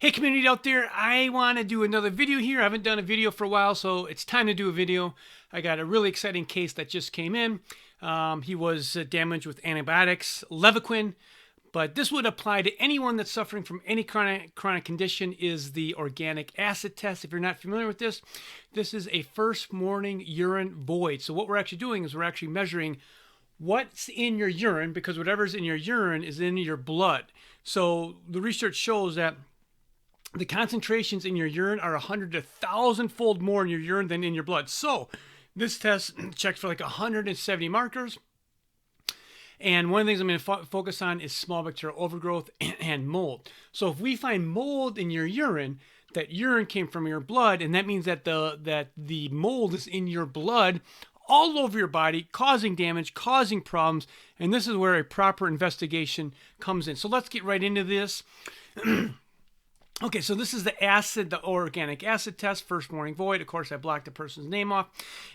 Hey community out there, I want to do another video here. I haven't done a video for a while, so it's time to do a video. I got a really exciting case that just came in. He was damaged with antibiotics, Levaquin, but this would apply to anyone that's suffering from any chronic condition. Is the organic acid test. If you're not familiar with this, this is a first morning urine void. So what we're actually doing is we're actually measuring what's in your urine, because whatever's in your urine is in your blood. So the research shows that the concentrations in your urine are 100 to 1,000-fold more in your urine than in your blood. So this test checks for like 170 markers. And one of the things I'm going to focus on is small bacterial overgrowth and mold. So if we find mold in your urine, that urine came from your blood, and that means that the mold is in your blood all over your body, causing damage, causing problems. And this is where a proper investigation comes in. So let's get right into this. Okay, so this is the organic acid test, first morning void. Of course, I blocked the person's name off.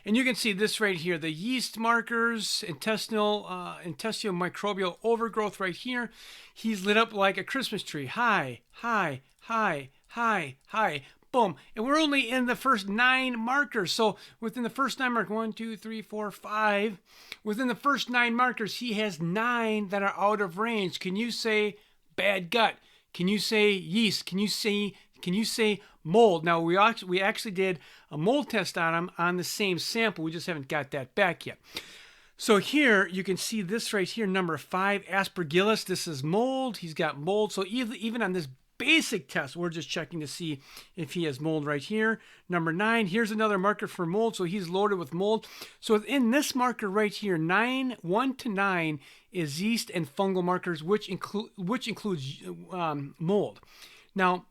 And you can see this right here, the yeast markers, intestinal microbial overgrowth right here. He's lit up like a Christmas tree. High, high, high, high, high. Boom. And we're only in the first 9 markers. So within the first 9 markers, 1, 2, 3, 4, 5. Within the first 9 markers, he has 9 that are out of range. Can you say bad gut? Can you say yeast? Can you say mold? Now we actually did a mold test on him on the same sample. We just haven't got that back yet. So here you can see this right here, number 5, aspergillus. This is mold. He's got mold. So even on this basic test, we're just checking to see if he has mold right here. Number 9, here's another marker for mold. So he's loaded with mold. So within this marker right here, 1 to 9 is yeast and fungal markers, which includes mold. Now,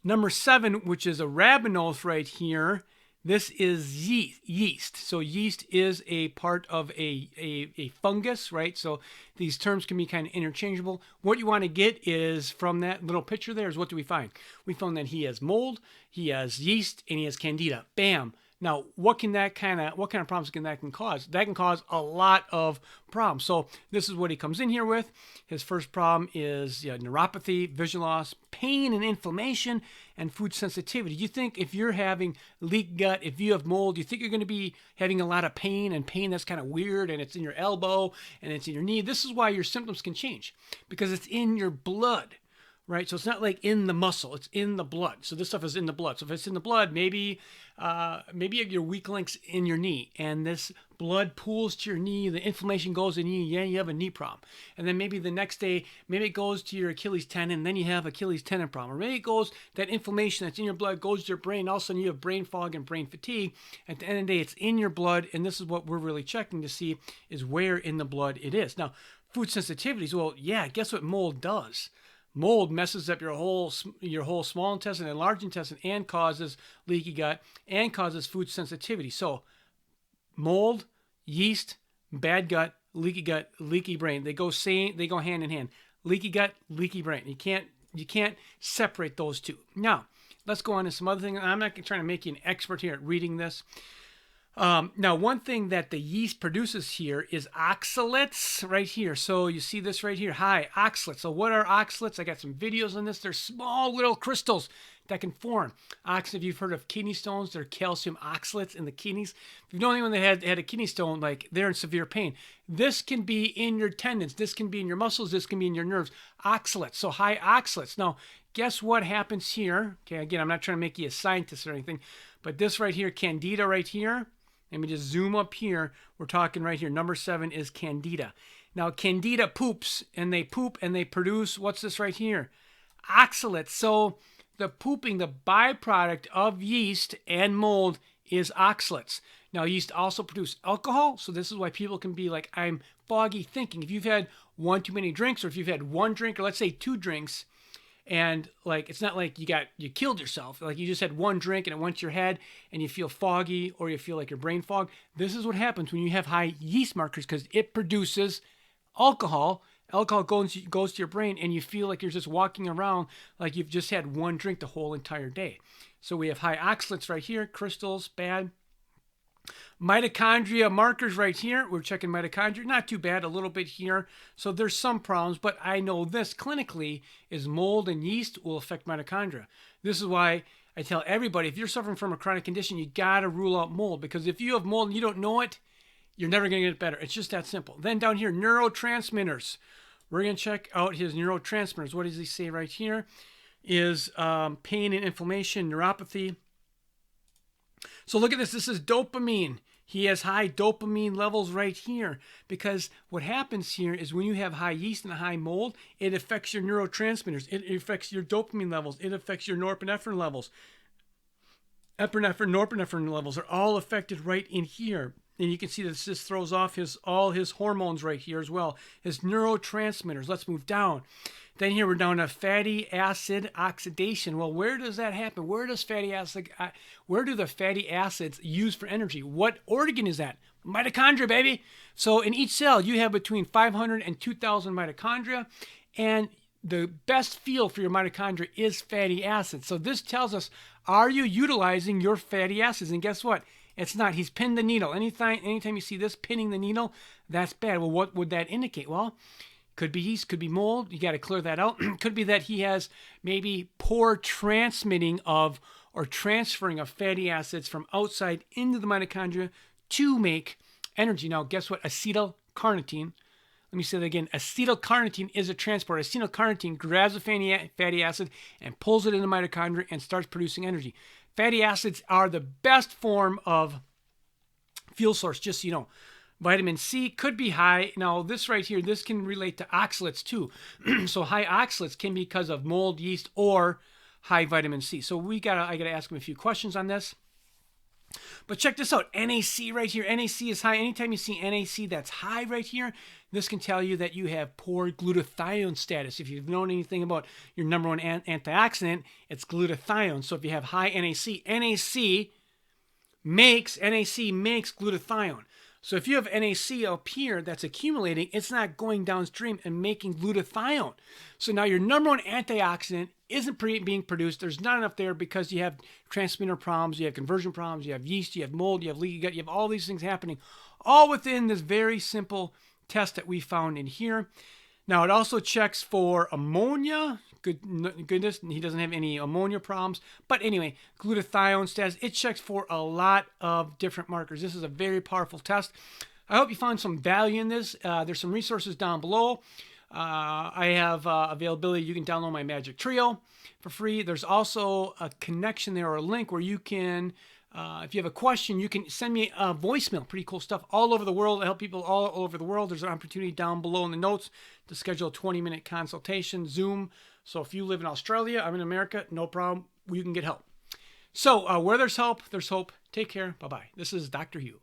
number 7, which is arabinose right here, this is yeast. So yeast is a part of a fungus, right? So these terms can be kind of interchangeable. What you want to get is from that little picture there is, what do we find? We found that he has mold, he has yeast, and he has Candida. Bam. Now, what kind of problems can that cause? That can cause a lot of problems. So this is what he comes in here with. His first problem is neuropathy, vision loss, pain and inflammation, and food sensitivity. You think if you're having leak gut, if you have mold, you think you're going to be having a lot of pain, and pain that's kind of weird, and it's in your elbow and it's in your knee. This is why your symptoms can change, because it's in your blood. Right, so it's not like in the muscle; it's in the blood. So this stuff is in the blood. So if it's in the blood, maybe you have your weak links in your knee, and this blood pools to your knee. The inflammation goes in your knee. Yeah, you have a knee problem. And then maybe the next day, maybe it goes to your Achilles tendon, and then you have Achilles tendon problem. Or maybe it goes, that inflammation that's in your blood goes to your brain. All of a sudden, you have brain fog and brain fatigue. At the end of the day, it's in your blood, and this is what we're really checking to see is where in the blood it is. Now, food sensitivities. Well, yeah, guess what mold does? Mold messes up your whole small intestine and large intestine, and causes leaky gut and causes food sensitivity. So mold, yeast, bad gut, leaky brain. They go hand in hand. Leaky gut, leaky brain. You can't separate those two. Now, let's go on to some other things. I'm not trying to make you an expert here at reading this. Now, one thing that the yeast produces here is oxalates right here. So you see this right here. Hi, oxalates. So what are oxalates? I got some videos on this. They're small little crystals that can form. If you've heard of kidney stones, they're calcium oxalates in the kidneys. If you know anyone that had a kidney stone, like, they're in severe pain. This can be in your tendons. This can be in your muscles. This can be in your nerves. Oxalates. So high oxalates. Now, guess what happens here? Okay, again, I'm not trying to make you a scientist or anything, but this right here, Candida right here. Let me just zoom up here. We're talking right here. Number 7 is Candida. Now, Candida poops, and they produce, what's this right here? Oxalates. So the pooping, the byproduct of yeast and mold, is oxalates. Now, yeast also produce alcohol. So this is why people can be like, I'm foggy thinking. If you've had one too many drinks, or if you've had 1 drink, or let's say 2 drinks, and like, it's not like you killed yourself. Like, you just had 1 drink and it went to your head and you feel foggy, or you feel like your brain fog. This is what happens when you have high yeast markers, because it produces alcohol. Alcohol goes to your brain, and you feel like you're just walking around like you've just had 1 drink the whole entire day. So we have high oxalates right here, crystals, bad. Mitochondria markers right here. We're checking mitochondria. Not too bad, a little bit here. So there's some problems, but I know this clinically is mold and yeast will affect mitochondria. This is why I tell everybody, if you're suffering from a chronic condition, you got to rule out mold, because if you have mold and you don't know it, you're never going to get better. It's just that simple. Then down here, neurotransmitters. We're going to check out his neurotransmitters. What does he say right here? Is pain and inflammation, neuropathy. So look at this. This is dopamine. He has high dopamine levels right here, because what happens here is when you have high yeast and high mold, it affects your neurotransmitters. It affects your dopamine levels. It affects your norepinephrine levels. Epinephrine, norepinephrine levels are all affected right in here. And you can see that this throws off all his hormones right here as well, his neurotransmitters. Let's move down. Then here we're down to fatty acid oxidation. Well, where does that happen? Where do the fatty acids use for energy? What organ is that? Mitochondria, baby. So in each cell, you have between 500 and 2,000 mitochondria, and the best field for your mitochondria is fatty acids. So this tells us, are you utilizing your fatty acids? And guess what? It's not. He's pinned the needle. Anytime you see this pinning the needle, that's bad. Well, what would that indicate? Well, could be yeast, could be mold. You got to clear that out. Could be that he has maybe poor transmitting of or transferring of fatty acids from outside into the mitochondria to make energy. Now, guess what? Acetylcarnitine. Let me say that again. Acetylcarnitine is a transporter. Acetylcarnitine grabs a fatty acid and pulls it into the mitochondria and starts producing energy. Fatty acids are the best form of fuel source, just so you know. Vitamin C could be high. Now, this right here, this can relate to oxalates too. So high oxalates can be because of mold, yeast, or high vitamin C. So I gotta ask him a few questions on this. But check this out. NAC right here. NAC is high. Anytime you see NAC that's high right here, this can tell you that you have poor glutathione status. If you've known anything about your number one antioxidant, it's glutathione. So if you have high NAC, NAC makes glutathione. So if you have NAC up here that's accumulating, it's not going downstream and making glutathione. So now your number one antioxidant isn't being produced. There's not enough there because you have transmitter problems, you have conversion problems, you have yeast, you have mold, you have leaky gut, you have all these things happening, all within this very simple test that we found in here. Now it also checks for ammonia. Goodness, he doesn't have any ammonia problems. But anyway, glutathione status, it checks for a lot of different markers. This is a very powerful test. I hope you found some value in this. There's some resources down below. I have availability. You can download my Magic Trio for free. There's also a connection there or a link where you can, if you have a question, you can send me a voicemail. Pretty cool stuff all over the world. I help people all over the world. There's an opportunity down below in the notes to schedule a 20-minute consultation, Zoom. So if you live in Australia, I'm in America, no problem. You can get help. So where there's help, there's hope. Take care. Bye-bye. This is Dr. Hugh.